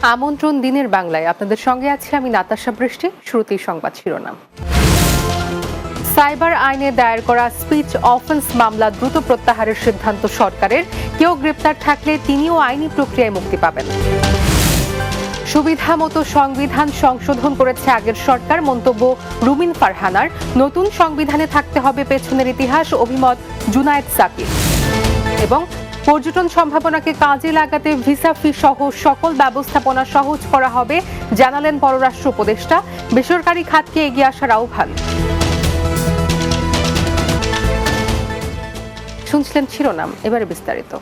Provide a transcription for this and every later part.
আমন্ত্রণ দিনের বাংলায় আপনাদের সঙ্গে আছি আমি নাতাশা বৃষ্টি। শুরুতেই সংবাদ শিরোনাম। সাইবার আইনে দায়ের করা স্পিচ অফেন্স মামলা দ্রুত প্রত্যাহারের সিদ্ধান্ত সরকারের। কেউ গ্রেপ্তার থাকলে তিনিও আইনি প্রক্রিয়ায় মুক্তি পাবেন। সুবিধা মতো সংবিধান সংশোধন করেছে আগের সরকার, মন্তব্য রুমিন ফারহানার। নতুন সংবিধানে থাকতে হবে পেছনের ইতিহাস, অভিমত জুনায়েদ সাকিব। এবং পর্যটন সম্ভাবনাকে কাজে লাগাতে ভিসা ফি সহ সকল ব্যবস্থাপনা সহজ করা হবে, জানালেন পররাষ্ট্র উপদেষ্টা। বেসরকারি খাতকে এগিয়ে আসার আহ্বান। শুনছিলেন শিরোনাম, এবারে বিস্তারিত।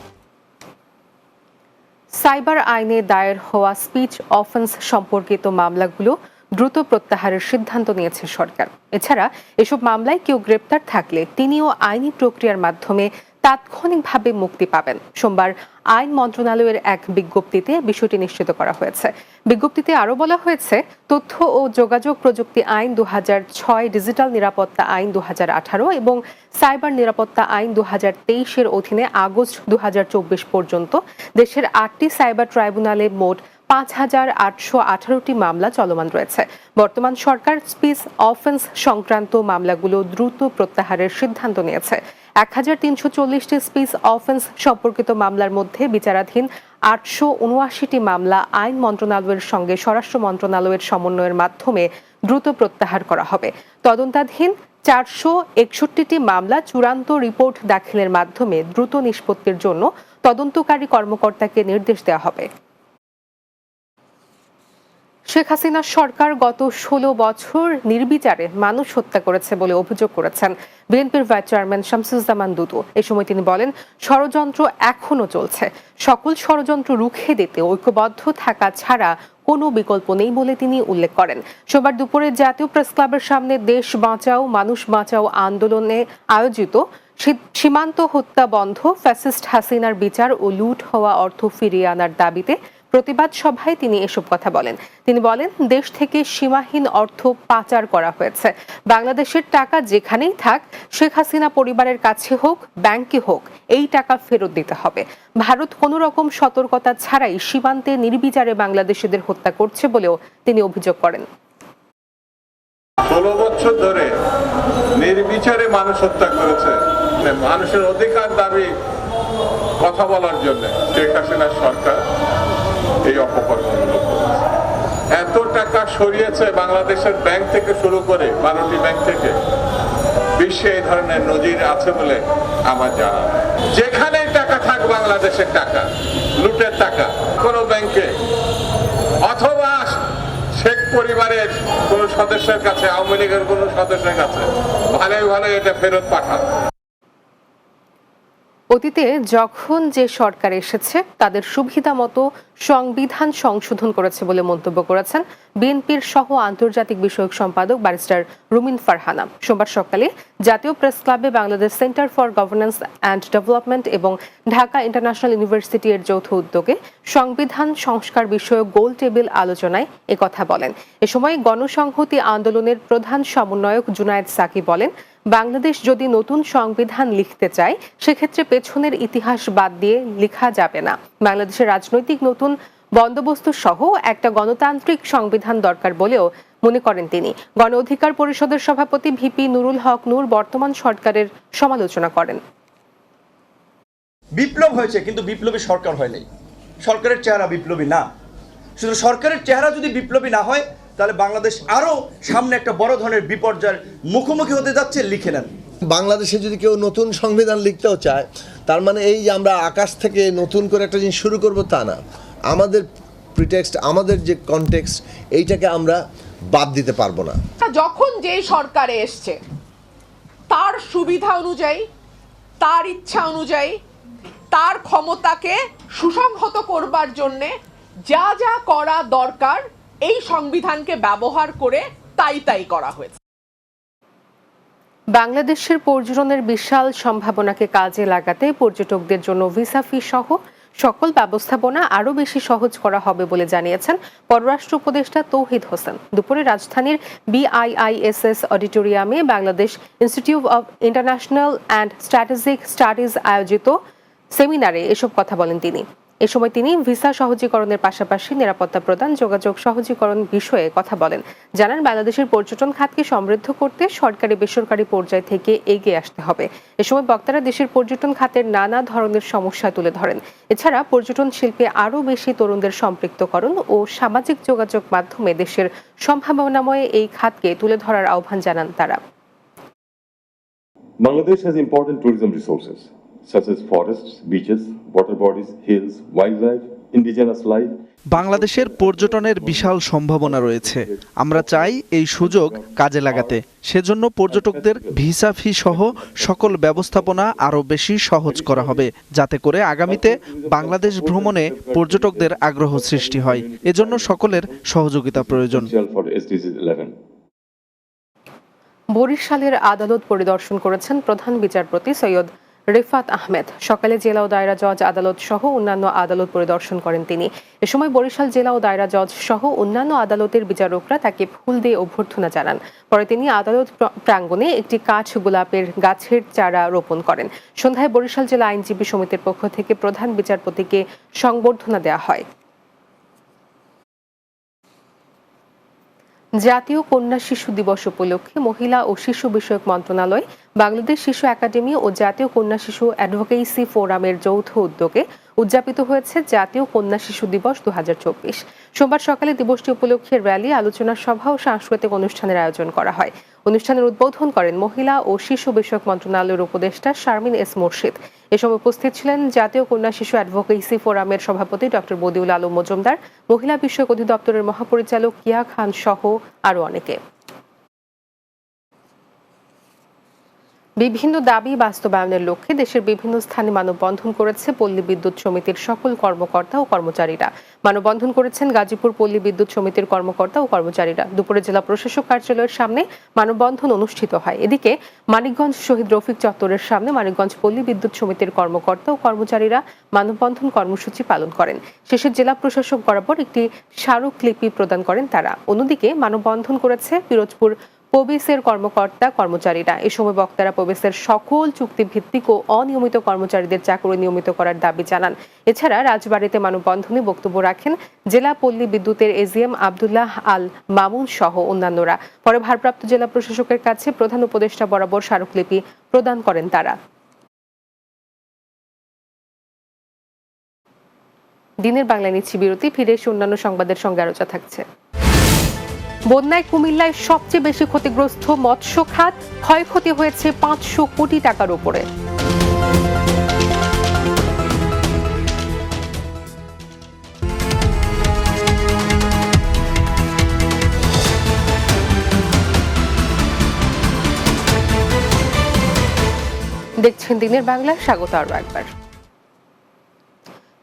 সাইবার আইনে দায়ের হওয়া স্পিচ অফেন্স সম্পর্কিত মামলাগুলো দ্রুত প্রত্যাহারের সিদ্ধান্ত নিয়েছে সরকার। এছাড়া এসব মামলায় কেউ গ্রেপ্তার থাকলে তিনিও আইনি প্রক্রিয়ার মাধ্যমে তাৎক্ষণিকভাবে মুক্তি পাবেন। সোমবার আইন মন্ত্রণালয়ের এক বিজ্ঞপ্তিতে বিষয়টি নিশ্চিত করা হয়েছে। বিজ্ঞপ্তিতে আরও বলা হয়েছে, তথ্য ও যোগাযোগ প্রযুক্তি আইন 2006, ডিজিটাল নিরাপত্তা আইন 2018 এবং সাইবার নিরাপত্তা আইন 2023-এর অধীনে আগস্ট 2024 পর্যন্ত দেশের 8টি সাইবার ট্রাইব্যুনালে মোট 5,818টি মামলা চলমান রয়েছে। বর্তমান সরকার স্পিচ অফেন্স সংক্রান্ত মামলাগুলো দ্রুত প্রত্যাহারের সিদ্ধান্ত নিয়েছে। 1,340টি স্পিচ অফেন্স সম্পর্কিত মামলার মধ্যে বিচারাধীন 879টি মামলা আইন মন্ত্রণালয়ের সঙ্গে স্বরাষ্ট্র মন্ত্রণালয়ের সমন্বয়ের মাধ্যমে দ্রুত প্রত্যাহার করা হবে। তদন্তাধীন 461টি মামলা চূড়ান্ত রিপোর্ট দাখিলের মাধ্যমে দ্রুত নিষ্পত্তির জন্য তদন্তকারী কর্মকর্তাকে নির্দেশ দেওয়া হবে। শেখ হাসিনার সরকার গত 16 বছর নির্বিচারে মানুষ হত্যা করেছে বলে অভিযোগ করেছেন বিএনপির ভাইস চেয়ারম্যান শামসুজ্জামান দুদু। এ সময় তিনি বলেন, ষড়যন্ত্র এখনো চলছে। সকল ষড়যন্ত্র রুখে দিতে ঐক্যবদ্ধ থাকা ছাড়া কোনো বিকল্প নেই বলে তিনি উল্লেখ করেন। সোমবার দুপুরে জাতীয় প্রেস ক্লাবের সামনে দেশ বাঁচাও মানুষ বাঁচাও আন্দোলনে আয়োজিত সীমান্ত হত্যা বন্ধ, ফ্যাসিস্ট হাসিনার বিচার ও লুট হওয়া অর্থ ফিরিয়ে আনার দাবিতে প্রতিবাদ সভায় তিনি এসব কথা বলেন। তিনি বলেন, দেশ থেকে সীমাহীন অর্থ পাচার করা হয়েছে। বাংলাদেশের টাকা যেখানেই থাক, শেখ হাসিনা পরিবারের কাছে হোক, ব্যাংকে হোক, এই টাকা ফেরত দিতে হবে। ভারত কোনো রকম সতর্কতা ছাড়াই সীমান্তে নির্বিচারে বাংলাদেশিদের হত্যা করছে বলেও তিনি অভিযোগ করেন। 16 বছর ধরে নির্বিচারে মানুষ হত্যা করেছে। মানুষের অধিকার দাবি কথা বলার জন্য শেখ হাসিনার সরকার এই অপকর্মগুলো করেছে। এত টাকা সরিয়েছে বাংলাদেশের ব্যাংক থেকে শুরু করে 12টি ব্যাংক থেকে। বিশ্বে এই ধরনের নজির আছে বলে আমার জানা। যেখানে টাকা থাক বাংলাদেশের টাকা, লুটের টাকা, কোনো ব্যাংকে অথবা শেখ পরিবারের কোন সদস্যের কাছে, আওয়ামী লীগের কোন সদস্যের কাছে ভালোই এটা ফেরত পাঠান। অতীতে যখন যে সরকার এসেছে তাদের সুবিধা মতো সংবিধান সংশোধন করেছে বলে মন্তব্য করেছেন বিএনপির সহ আন্তর্জাতিক বিষয়ক সম্পাদক ব্যারিস্টার রুমিন ফারহানা। সোমবার সকালে জাতীয় প্রেস ক্লাবে Bangladesh centre for governance and development এবং ঢাকা ইন্টারন্যাশনাল ইউনিভার্সিটি এর যৌথ উদ্যোগে সংবিধান সংস্কার বিষয়ক গোল টেবিল আলোচনায় একথা বলেন। এ সময় গণসংহতি আন্দোলনের প্রধান সমন্বয়ক জুনায়েদ সাকিব বলেন, বাংলাদেশ যদি নতুন সংবিধান লিখতে চায়, সেক্ষেত্রে পেছনের ইতিহাস বাদ দিয়ে লেখা যাবে না। বাংলাদেশের রাজনৈতিক নতুন বন্দোবস্ত সহ একটা গণতান্ত্রিক সংবিধান দরকার বলেও মনে করেন তিনি। গণ অধিকার পরিষদের সভাপতি ভিপি নুরুল হক নূর বর্তমান সরকারের সমালোচনা করেন। বিপ্লব হয়েছে, কিন্তু বিপ্লবী সরকার হয় নাই। সরকারের চেহারা বিপ্লবী না। শুধু সরকারের চেহারা যদি বিপ্লবী না হয়, তাহলে বাংলাদেশ আরো সামনে একটা বড় ধরনের বিপর্যয়ের মুখোমুখি হতে যাচ্ছে। লিখে নেন, বাংলাদেশে যদি কেউ নতুন সংবিধান লিখতেও চায়, তার মানে এই যে আমরা আকাশ থেকে নতুন করে একটা জিনিস শুরু করব তা না। আমাদের প্রিটেক্সট, আমাদের যে কনটেক্সট, এইটাকে আমরা বাদ দিতে পারবো না। যখন যে সরকারে এসছে তার সুবিধা অনুযায়ী, তার ইচ্ছা অনুযায়ী, তার ক্ষমতাকে সুসংহত করবার জন্যে যা যা করা দরকার এই সংবিধানকে ব্যবহার করে তাই করা হয়েছে। বাংলাদেশের পর্যটনের বিশাল সম্ভাবনাকে কাজে লাগাতে পর্যটকদের জন্য ভিসা ফি সহ সকল ব্যবস্থাপনা আরও বেশি সহজ করা হবে বলে জানিয়েছেন পররাষ্ট্র উপদেষ্টা তৌহিদ হোসেন। দুপুরে রাজধানীর BIISS অডিটোরিয়ামে Bangladesh institute of international and strategic studies আয়োজিত সেমিনারে এসব কথা বলেন তিনি। এ সময় তিনি ভিসা সহজীকরণের পাশাপাশি নিরাপত্তা প্রদান, যোগাযোগ সহজীকরণ বিষয়ে কথা বলেন। জানান, বাংলাদেশের পর্যটন খাতকে সমৃদ্ধ করতে সরকারি বেসরকারি পর্যায় থেকে এগিয়ে আসতে হবে। এ সময় বক্তারা দেশের পর্যটন খাতের নানা ধরনের সমস্যা তুলে ধরেন। এছাড়া পর্যটন শিল্পে আরও বেশি তরুণদের সম্পৃক্তকরণ ও সামাজিক যোগাযোগ মাধ্যমে দেশের সম্ভাবনাময় এই খাতকে তুলে ধরার আহ্বান জানান তারা। Bangladesh has important tourism resources such as forests, beaches, water bodies, hills, wildlife, indigenous life. বাংলাদেশের পর্যটনের বিশাল সম্ভাবনা রয়েছে। আমরা চাই এই সুযোগ কাজে লাগাতে। সেজন্য পর্যটকদের ভিসা ফি সহ সকল ব্যবস্থাপনা আরও বেশি সহজ করা হবে, যাতে করে আগামীতে বাংলাদেশ ভ্রমণে পর্যটকদের আগ্রহ সৃষ্টি হয়। এজন্য সকলের সহযোগিতা প্রয়োজন। বরিশালের আদালত পরিদর্শন করেছেন প্রধান বিচারপতি সৈয়দ রিফাত আহমেদ। সকালে জেলা ও দায়রা জজ আদালত সহ অন্যান্য আদালত পরিদর্শন করেন তিনি। এ সময় বরিশাল জেলা ও দায়রা জজ সহ অন্যান্য আদালতের বিচারকরা তাকে ফুল দিয়ে অভ্যর্থনা জানান। পরে তিনি আদালত প্রাঙ্গণে একটি কাঠ গোলাপের গাছের চারা রোপণ করেন। সন্ধ্যায় বরিশাল জেলা আইনজীবী সমিতির পক্ষ থেকে প্রধান বিচারপতিকে সংবর্ধনা দেওয়া হয়। জাতীয় কন্যা শিশু দিবস উপলক্ষে মহিলা ও শিশু বিষয়ক মন্ত্রণালয়, বাংলাদেশ শিশু একাডেমি ও জাতীয় কন্যা শিশু অ্যাডভোকেসি ফোরামের যৌথ উদ্যোগে উদযাপিত হয়েছে জাতীয় কন্যা শিশু দিবস 2024। সোমবার সকালে দিবসটি উপলক্ষে র্যালি, আলোচনা সভা ও সাংস্কৃতিক অনুষ্ঠানের আয়োজন করা হয়। অনুষ্ঠানের উদ্বোধন করেন মহিলা ও শিশু বিষয়ক মন্ত্রণালয়ের উপদেষ্টা শারমিন এস মুর্শিদ। এ সময় উপস্থিত ছিলেন জাতীয় কন্যা শিশু অ্যাডভোকেসি ফোরামের সভাপতি ডক্টর বদিউল আলম মজুমদার, মহিলা বিষয়ক অধিদপ্তরের মহাপরিচালক কিয়া খান সহ আরও অনেকে। বিভিন্ন দাবি বাস্তবায়নের লক্ষ্যে দেশের বিভিন্ন স্থানে মানববন্ধন করেছে পল্লী বিদ্যুৎ সমিতির সকল কর্মকর্তা ও কর্মচারীরা। মানববন্ধন করেছেন গাজীপুর পল্লী বিদ্যুৎ সমিতির কর্মকর্তা ও কর্মচারীরা। দুপুরে জেলা প্রশাসক কার্যালয়ের সামনে মানববন্ধন অনুষ্ঠিত হয়। এদিকে মানিকগঞ্জ শহীদ রফিক চত্বরের সামনে মানিকগঞ্জ পল্লী বিদ্যুৎ সমিতির কর্মকর্তা ও কর্মচারীরা মানববন্ধন কর্মসূচি পালন করেন। শেষে জেলা প্রশাসক বরাবর একটি স্মারকলিপি প্রদান করেন তারা। অন্যদিকে মানববন্ধন করেছে পিরোজপুর পবিসের কর্মকর্তা কর্মচারীরা। এ সময় বক্তারা পবিসের সকল চুক্তিভিত্তিক ও অনিয়মিত কর্মচারীদের চাকরি নিয়মিত করার দাবি জানান। এছাড়া রাজবাড়ীতে মানববন্ধনে বক্তব্য রাখেন জেলা পল্লী বিদ্যুতের এজিএম আব্দুল্লাহ আল মামুন সহ অন্যান্যরা। পরে ভারপ্রাপ্ত জেলা প্রশাসকের কাছে প্রধান উপদেষ্টা বরাবর স্মারকলিপি প্রদান করেন তারা। দিনের বাংলা নিচ্ছি বিরতি, ফিরে এসে অন্যান্য সংবাদের সঙ্গে আলোচনা থাকছে। বন্যায় কুমিল্লায় সবচেয়ে বেশি ক্ষতিগ্রস্ত মৎস্য খাত, ক্ষয়ক্ষতি হয়েছে 500 কোটি টাকার উপরে। দেখছেন দিনের বাংলা, স্বাগত আরও একবার।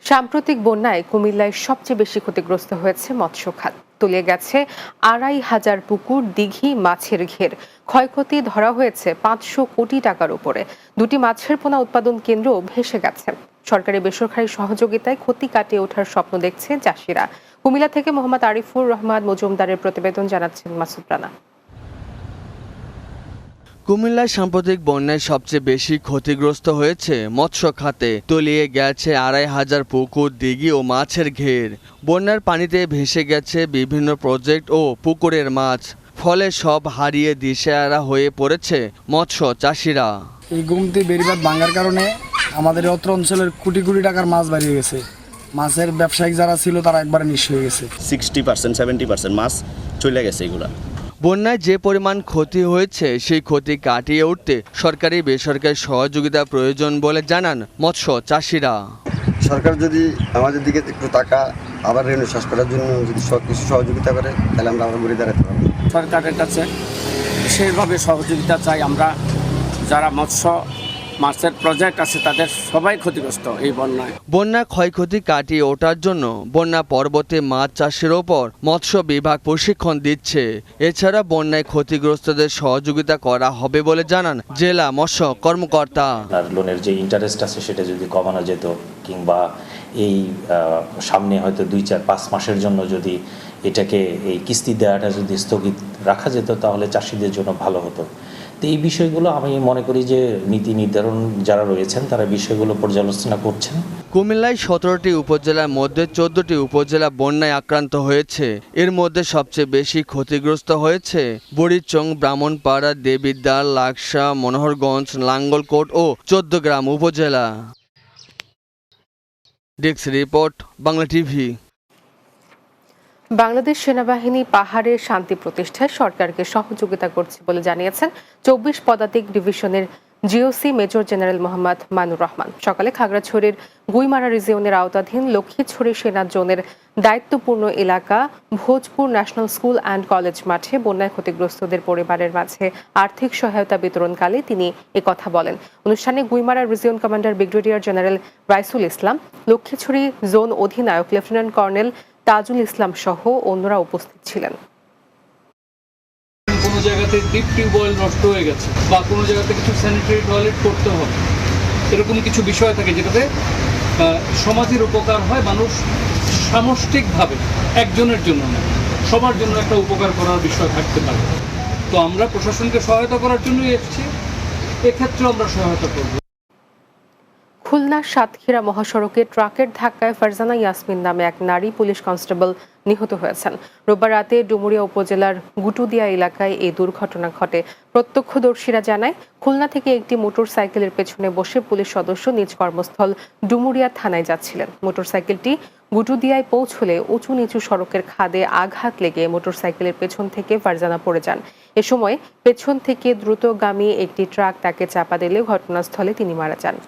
সাম্প্রতিক বন্যায় কুমিল্লায় সবচেয়ে বেশি ক্ষতিগ্রস্ত হয়েছে মৎস্য খাত। তলিয়ে গেছে 2500 পুকুর, দিঘি, মাছের ঘের। ক্ষয়ক্ষতি ধরা হয়েছে 500 কোটি টাকার উপরে। 2টি মাছের পোনা উৎপাদন কেন্দ্র ভেসে গেছে। সরকারি বেসরকারি সহযোগিতায় ক্ষতি কাটিয়ে ওঠার স্বপ্ন দেখছে চাষিরা। কুমিল্লা থেকে মোহাম্মদ আরিফুর রহমান মজুমদারের প্রতিবেদন, জানাচ্ছেন মাসুদ রানা। কুমিল্লায় সাম্প্রতিক বন্যায় সবচেয়ে বেশি ক্ষতিগ্রস্ত হয়েছে মৎস্য খাতে। তলিয়ে গেছে 2500 পুকুর, দিঘি ও মাছের ঘের। বন্যার পানিতে ভেসে গেছে বিভিন্ন প্রজেক্ট ও পুকুরের মাছ। ফলে সব হারিয়ে দিশেহারা হয়ে পড়েছে মৎস্য চাষিরা। এই গুমতি বেড়িবাঁধ ভাঙার কারণে আমাদের অত্র অঞ্চলের কোটি কোটি টাকার মাছ বাড়িয়ে গেছে। মাছের ব্যবসায়িক যারা ছিল তারা একবারে নিঃস্ব হয়ে গেছে। 60% 70% মাছ চলে গেছে এগুলা। বন্যায় যে পরিমাণ ক্ষতি হয়েছে সেই ক্ষতি কাটিয়ে উঠতে সরকারি বেসরকারি সহযোগিতা প্রয়োজন বলে জানান মৎস্য চাষিরা। সরকার যদি আমাদের দিকে একটু টাকা আবার রেণু চাষ করার জন্য যদি কিছু সহযোগিতা করে, তাহলে আমরা আবার ঘুরে দাঁড়াতে পারবো। সরকারের কাছে বিশেষভাবে সহযোগিতা চাই। আমরা যারা মৎস্য মাছের প্রজেক্ট আছে তাদের সবাই ক্ষতিগ্রস্ত এই বন্যায়। বন্যা ক্ষয়ক্ষতি কাটিয়ে ওঠার জন্য বন্যা পরবর্তী মাছ চাষের ওপর মৎস্য বিভাগ প্রশিক্ষণ দিচ্ছে। এছাড়া বন্যায় ক্ষতিগ্রস্তদের সহযোগিতা করা হবে বলে জানান জেলা মৎস্য কর্মকর্তা। লোনের যে ইন্টারেস্ট আছে সেটা যদি কমানো যেত, কিংবা এই সামনে হয়তো 2-4-5 মাসের জন্য যদি এটাকে এই কিস্তি দেওয়াটা যদি স্থগিত রাখা যেত, তাহলে চাষিদের জন্য ভালো হতো। তো এই বিষয়গুলো আমি মনে করি যে নীতি নির্ধারণ যারা রয়েছেন তারা বিষয়গুলো পর্যালোচনা করছেন। কুমিল্লায় 17টি উপজেলার মধ্যে 14টি উপজেলা বন্যায় আক্রান্ত হয়েছে। এর মধ্যে সবচেয়ে বেশি ক্ষতিগ্রস্ত হয়েছে বুড়িচং, ব্রাহ্মণপাড়া, দেবিদ্বার, লাকসা, মনোহরগঞ্জ, লাঙ্গলকোট ও 14 গ্রাম উপজেলা। Desk report, Bangla TV. Bangladesh সেনাবাহিনী পাহাড়ে শান্তি প্রতিষ্ঠায় সরকারকে সহযোগিতা করছে বলে জানিয়েছেন 24 পদাতিক ডিভিশনের GOC major general Mohammad Manur Rahman. সকালে খাগড়াছড়ির গুইমারা রিজিয়নের আওতাধীন লক্ষ্মীছড়ি সেনা জোনের দায়িত্বপূর্ণ এলাকা Bhojpur national school and college মাঠে বন্যায় ক্ষতিগ্রস্তদের পরিবারের মাঝে আর্থিক সহায়তা বিতরণকালে তিনি একথা বলেন। অনুষ্ঠানে Guimara region commander brigadier general Raisul Islam, Lakshmichhari zone অধিনায়ক লেফটেন্যান্ট কর্নেল তাজুল ইসলাম সহ অন্যরা উপস্থিত ছিলেন। কোনো জায়গাতে ডিপ টিউবওয়েল নষ্ট হয়ে গেছে বা কোনো জায়গাতে কিছু স্যানিটারি টয়লেট করতে হবে, এরকম কিছু বিষয় থাকে যেটাতে সমাজের উপকার হয়, মানুষ সামষ্টিকভাবে একজনের জন্য না সবার জন্য একটা উপকার করার বিষয় থাকতে পারে। তো আমরা প্রশাসনকে সহায়তা করার জন্যই এসেছি, এক্ষেত্রে আমরা সহায়তা করব। খুলনা সাতক্ষীরা মহাসড়কে ট্রাকের ধাক্কায় ফারজানা ইয়াসমিন নামে এক নারী পুলিশ কনস্টেবল নিহত হয়েছেন। রোববার রাতে ডুমুরিয়া উপজেলার গুটুদিয়া এলাকায় এই দুর্ঘটনা ঘটে। প্রত্যক্ষদর্শীরা জানায়, খুলনা থেকে একটি মোটরসাইকেলের পেছনে বসে পুলিশ সদস্য নিজ কর্মস্থল ডুমুরিয়া থানায় যাচ্ছিলেন। মোটরসাইকেলটি গুটুদিয়ায় পৌঁছলে উঁচু নিচু সড়কের খাদে আঘাত লেগে মোটরসাইকেলের পেছন থেকে ফারজানা পড়ে যান। এ সময় পেছন থেকে দ্রুতগামী একটি ট্রাক তাকে চাপা দিলে ঘটনাস্থলে তিনি মারা যান।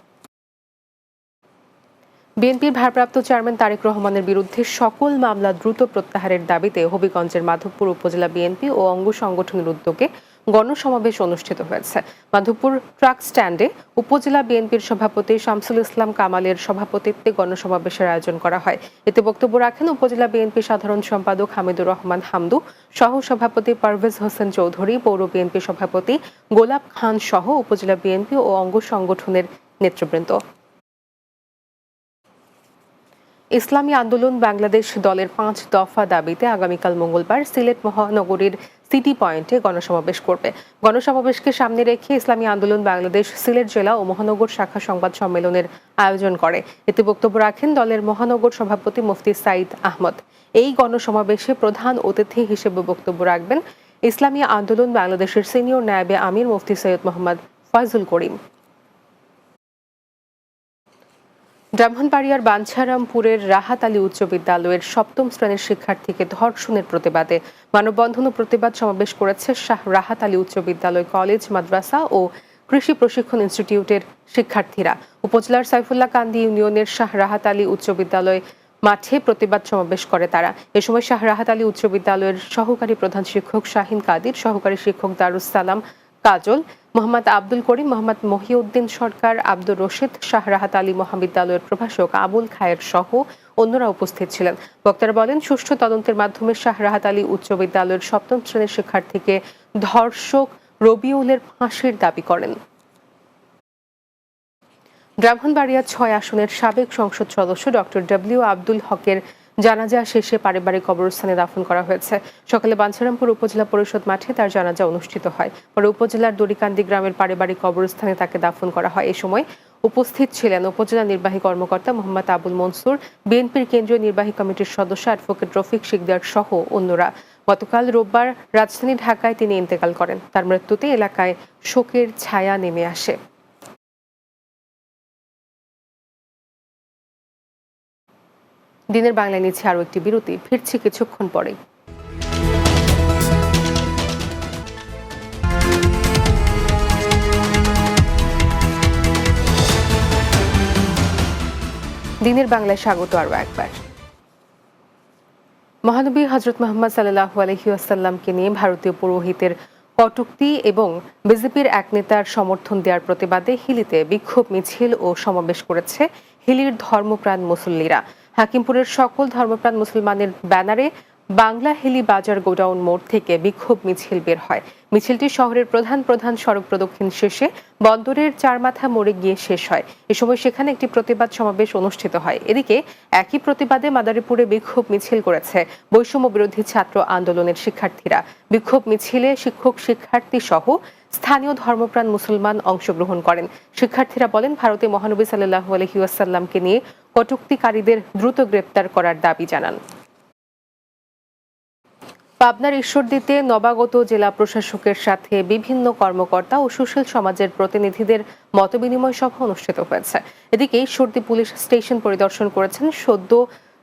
বিএনপির ভারপ্রাপ্ত চেয়ারম্যান তারেক রহমানের বিরুদ্ধে সকল মামলা দ্রুত প্রত্যাহারের দাবিতে হবিগঞ্জের মাধবপুর উপজেলা বিএনপি ও অঙ্গ সংগঠনের উদ্যোগে গণসমাবেশ অনুষ্ঠিত হয়েছে। মাধবপুর ট্রাক স্ট্যান্ডে উপজেলা বিএনপির সভাপতি শামসুল ইসলাম কামালের সভাপতিত্বে গণসমাবেশের আয়োজন করা হয়। এতে বক্তব্য রাখেন উপজেলা বিএনপি সাধারণ সম্পাদক হামিদুর রহমান হামদু, সহ সভাপতি পারভেজ হোসেন চৌধুরী, পৌর বিএনপি সভাপতি গোলাপ খান সহ উপজেলা বিএনপি ও অঙ্গ সংগঠনের নেতৃবৃন্দ। ইসলামী আন্দোলন বাংলাদেশ দলের 5 দফা দাবিতে আগামীকাল মঙ্গলবার সিলেট মহানগরীর সিটি পয়েন্টে গণসমাবেশ করবে। গণসমাবেশকে সামনে রেখে ইসলামী আন্দোলন বাংলাদেশ সিলেট জেলা ও মহানগর শাখা সংবাদ সম্মেলনের আয়োজন করে। এতে বক্তব্য রাখেন দলের মহানগর সভাপতি মুফতি সাইদ আহমদ। এই গণসমাবেশে প্রধান অতিথি হিসেবে বক্তব্য রাখবেন ইসলামী আন্দোলন বাংলাদেশের সিনিয়র নায়েবে আমির মুফতি সৈয়দ মোহাম্মদ ফয়জুল করিম। ব্রাহ্মণবাড়িয়ার বাঞ্ছারামপুরের রাহাত আলী উচ্চ বিদ্যালয়ের 7ম শ্রেণীর শিক্ষার্থীকে ধর্ষণের প্রতিবাদে মানববন্ধন ও প্রতিবাদ সমাবেশ করেছে শাহ রাহাত আলী উচ্চ বিদ্যালয়, কলেজ, মাদ্রাসা ও কৃষি প্রশিক্ষণ ইনস্টিটিউটের শিক্ষার্থীরা। উপজেলার সাইফুল্লাহ কান্দি ইউনিয়নের শাহ রাহাত আলী উচ্চ বিদ্যালয় মাঠে প্রতিবাদ সমাবেশ করে তারা। এ সময় শাহ রাহাত আলী উচ্চ বিদ্যালয়ের সহকারী প্রধান শিক্ষক শাহিন কাদির, সহকারী শিক্ষক দারুস সালাম কাজল, মোহাম্মদ আব্দুল করিম, মোহাম্মদ মহিউদ্দিন সরকার, আব্দুর রশিদ, শাহ রাহাত আলী মহাবিদ্যালয়ের প্রভাষক আবুল খায়ের সহ অন্যরা উপস্থিত ছিলেন। বক্তারা বলেন, সুষ্ঠু তদন্তের মাধ্যমে শাহ রাহাত আলী উচ্চ বিদ্যালয়ের 7ম শ্রেণীর শিক্ষার্থীকে ধর্ষক রবিউলের ফাঁসির দাবি করেন। ব্রাহ্মণবাড়িয়া 6 আসনের সাবেক সংসদ সদস্য ডক্টর ডব্লিউ আব্দুল হকের জানাজা শেষে পারিবারিক কবরস্থানে দাফন করা হয়েছে। সকালে বাঞ্ছারামপুর উপজেলা পরিষদ মাঠে তার জানাজা অনুষ্ঠিত হয়। পরে উপজেলার দড়িকান্দি গ্রামের পারিবারিক কবরস্থানে তাকে দাফন করা হয়। এ সময় উপস্থিত ছিলেন উপজেলা নির্বাহী কর্মকর্তা মোহাম্মদ আবুল মনসুর, বিএনপির কেন্দ্রীয় নির্বাহী কমিটির সদস্য অ্যাডভোকেট রফিক শিকদার সহ অন্যরা। গতকাল রোববার রাজধানী ঢাকায় তিনি ইন্তেকাল করেন। তার মৃত্যুতে এলাকায় শোকের ছায়া নেমে আসে। দিনের বাংলায় নিচ্ছে আরও একটি বিরতি, ফিরছি কিছুক্ষণ পরেই। দিনের বাংলায় স্বাগত আরও একবার। মহানবী হযরত মুহাম্মদ সাল্লাল্লাহু আলাইহি ওয়াসাল্লামকে নিয়ে ভারতীয় পুরোহিতের কটূক্তি এবং বিজেপির এক নেতার সমর্থন দেওয়ার প্রতিবাদে হিলিতে বিক্ষোভ মিছিল ও সমাবেশ করেছে হিলির ধর্মপ্রাণ মুসল্লিরা। হাকিমপুরের সকল ধর্মপ্রাণ মুসলমানের ব্যানারে বাংলা হেলি বাজার গোডাউন মোড় থেকে বিক্ষোভ মিছিল বের হয়। মিছিলটি শহরের প্রধান সড়ক প্রদক্ষিণ শেষে বন্দরের চারমাথা মোড়ে গিয়ে শেষ হয়। এ সময় সেখানে একটি প্রতিবাদ সমাবেশ অনুষ্ঠিত হয়। এদিকে একই প্রতিবাদে মাদারীপুরে বিক্ষোভ মিছিল করেছে বৈষম্য বিরোধী ছাত্র আন্দোলনের শিক্ষার্থীরা। বিক্ষোভ মিছিলে শিক্ষক, শিক্ষার্থী সহ স্থানীয় ধর্মপ্রাণ মুসলমান অংশগ্রহণ করেন। শিক্ষার্থীরা বলেন, ভারতে মহানবী সাল্লাল্লাহু আলাইহি ওয়াসাল্লামকে নিয়ে কটূক্তিকারীদের দ্রুত গ্রেপ্তার করার দাবি জানান। পাবনার ঈশ্বরদীতে নবাগত জেলা প্রশাসকের সাথে বিভিন্ন কর্মকর্তা ও সুশীল সমাজের প্রতিনিধিদের মতবিনিময় সভা অনুষ্ঠিত হয়েছে। এদিকে ঈশ্বরদী পুলিশ স্টেশন পরিদর্শন করেছেন সদ্য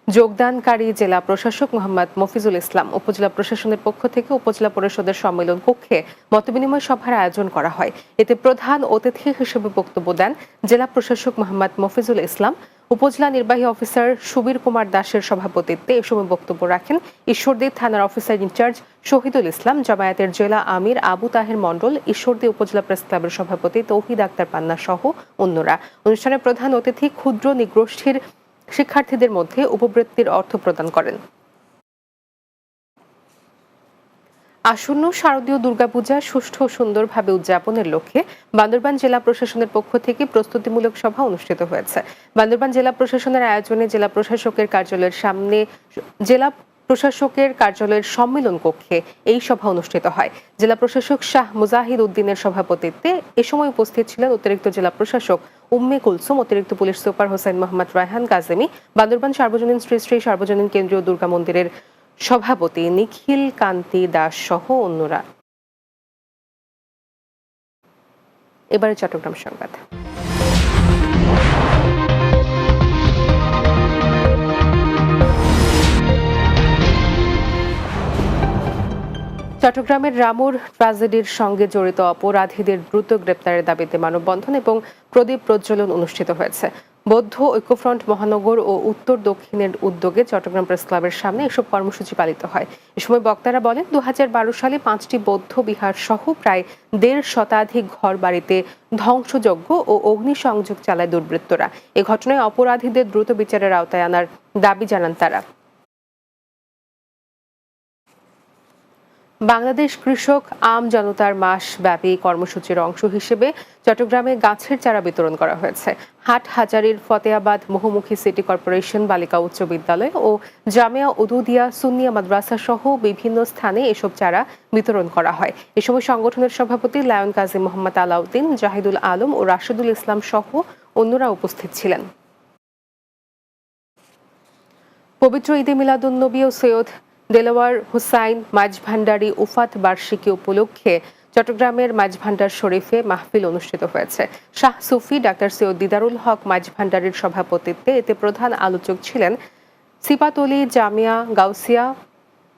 যোগদানকারী জেলা প্রশাসক মোহাম্মদ মফিজুল ইসলাম। উপজেলা প্রশাসনের পক্ষ থেকে উপজেলা পরিষদের সম্মেলন কক্ষে মতবিনিময় সভার আয়োজন করা হয়। এতে প্রধান অতিথি হিসেবে বক্তব্য দেন জেলা প্রশাসক মোহাম্মদ মফিজুল ইসলাম। উপজেলা নির্বাহী অফিসার সুবীর কুমার দাসের সভাপতিত্বে এ সময় বক্তব্য রাখেন ঈশ্বরদী থানার অফিসার ইনচার্জ শহীদুল ইসলাম, জামায়াতের জেলা আমির আবু তাহের মণ্ডল, ঈশ্বরদী উপজেলা প্রেস ক্লাবের সভাপতি তৌহিদ আক্তার পান্না সহ অন্যরা। অনুষ্ঠানে প্রধান অতিথি ক্ষুদ্র নিগোষ্ঠীর শিক্ষার্থীদের মধ্যে উপবৃত্তির অর্থ প্রদান করেন। আসন্ন শারদীয় দুর্গাপূজা সুষ্ঠু ও সুন্দরভাবে উদযাপনের লক্ষ্যে বান্দরবান জেলা প্রশাসনের পক্ষ থেকে প্রস্তুতিমূলক সভা অনুষ্ঠিত হয়েছে। বান্দরবান জেলা প্রশাসনের আয়োজনে জেলা প্রশাসকের কার্যালয়ের সামনে জেলা প্রশাসকের কার্যালয়ের সম্মেলন কক্ষে এই সভা অনুষ্ঠিত হয়। জেলা প্রশাসক শাহ মুজাহিদ উদ্দিনের সভাপতিত্বে এ সময় উপস্থিত ছিলেন অতিরিক্ত জেলা প্রশাসক উম্মে কুলসুম, অতিরিক্ত পুলিশ সুপার হোসেন মোহাম্মদ রায়হান কাজেমি, বান্দরবান সার্বজনীন শ্রী শ্রী সার্বজনীন কেন্দ্রীয় দুর্গা মন্দিরের সভাপতি নিখিল কান্তি দাস সহ অন্যরা। এবারে চট্টগ্রাম সংবাদ। চট্টগ্রামের রামুর ট্র্যাজেডির সঙ্গে জড়িত অপরাধীদের দ্রুত গ্রেপ্তারের দাবিতে মানববন্ধন এবং প্রদীপ প্রজ্বলন অনুষ্ঠিত হয়েছে। বৌদ্ধ ঐক্যফ্রন্ট মহানগর ও উত্তর দক্ষিণের উদ্যোগে চট্টগ্রাম প্রেস ক্লাবের সামনে এসব কর্মসূচি পালিত হয়। এ সময় বক্তারা বলেন, 2012 সালে 5টি বৌদ্ধ বিহার সহ প্রায় 1.5 শতাধিক ঘর বাড়িতে ধ্বংসযজ্ঞ ও অগ্নিসংযোগ চালায় দুর্বৃত্তরা। এ ঘটনায় অপরাধীদের দ্রুত বিচারের আওতায় আনার দাবি জানান তারা। বাংলাদেশ কৃষক আম জনতার মাস ব্যাপী কর্মসূচির অংশ হিসেবে চট্টগ্রামে গাছের চারা বিতরণ করা হয়েছে। হাটহাজারীর ফতেয়াবাদ বহুমুখী সিটি কর্পোরেশন বালিকা উচ্চ বিদ্যালয় ও জামিয়া উদুদিয়া সুন্নিয়া মাদ্রাসা সহ বিভিন্ন স্থানে এসব চারা বিতরণ করা হয়। এ সময় সংগঠনের সভাপতি লায়ন কাজী মোহাম্মদ আলাউদ্দিন, জাহিদুল আলম ও রাশেদুল ইসলাম সহ অন্যরা উপস্থিত ছিলেন। পবিত্র ঈদে মিলাদুন্নবী ও সৈয়দ দেলোয়ার হুসাইন মাঝভান্ডারী উফাত বার্ষিকী উপলক্ষে চট্টগ্রামের মাঝভান্ডার শরীফে মাহফিল অনুষ্ঠিত হয়েছে। শাহ সুফি ডাক্তার সৈয়দ দিদারুল হক মাঝভান্ডারীর সভাপতিত্বে এতে প্রধান আলোচক ছিলেন সিপাতলি জামিয়া গাউসিয়া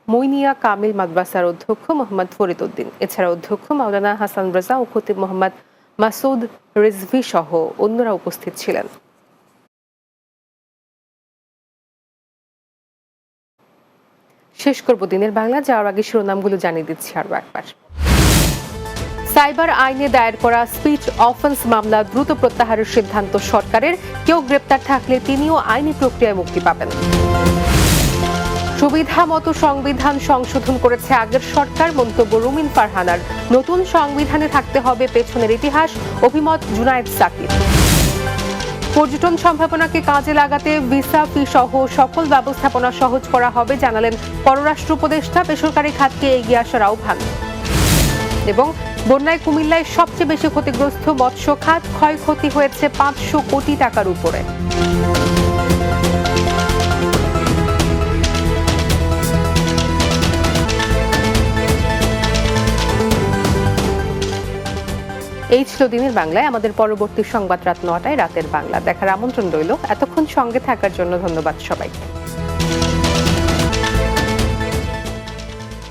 মুইনিয়া কামিল মাদ্রাসার অধ্যক্ষ মোহাম্মদ ফরিদ উদ্দিন। এছাড়া অধ্যক্ষ মাওলানা হাসান রাজা ও খতিব মোহাম্মদ মাসুদ রিজভি সহ অন্যরা উপস্থিত ছিলেন। শেষ করব দিনের বাংলা। যাওয়ার আগে শিরোনামগুলো জানিয়ে দিচ্ছি আরো একবার। সাইবার আইনে দায়ের করা স্পিচ অফেন্স মামলা দ্রুত প্রত্যাহারের সিদ্ধান্ত সরকারের। কেউ গ্রেপ্তার থাকলে তিনিও আইনি প্রক্রিয়ায় মুক্তি পাবেন। সুবিধা মতো সংবিধান সংশোধন করেছে আগের সরকার, মন্তব্য রুমিন ফারহানার। নতুন সংবিধানে থাকতে হবে পেছনের ইতিহাস, অভিমত জুনায়েদ সাকিব। পর্যটন সম্ভাবনাকে কাজে লাগাতে ভিসা ফি সহ সকল ব্যবস্থাপনা সহজ করা হবে, জানালেন পররাষ্ট্র উপদেষ্টা। বেসরকারি খাতকে এগিয়ে আসার আহ্বান। এবং বন্যায় কুমিল্লায় সবচেয়ে বেশি ক্ষতিগ্রস্ত মৎস্য খাত, ক্ষয়ক্ষতি হয়েছে 500 কোটি টাকার উপরে। এই ছিল দিনের বাংলায়। আমাদের পরবর্তী সংবাদ রাত 9টায় রাতের বাংলা দেখার আমন্ত্রণ রইল। এতক্ষণ সঙ্গে থাকার জন্য ধন্যবাদ সবাইকে।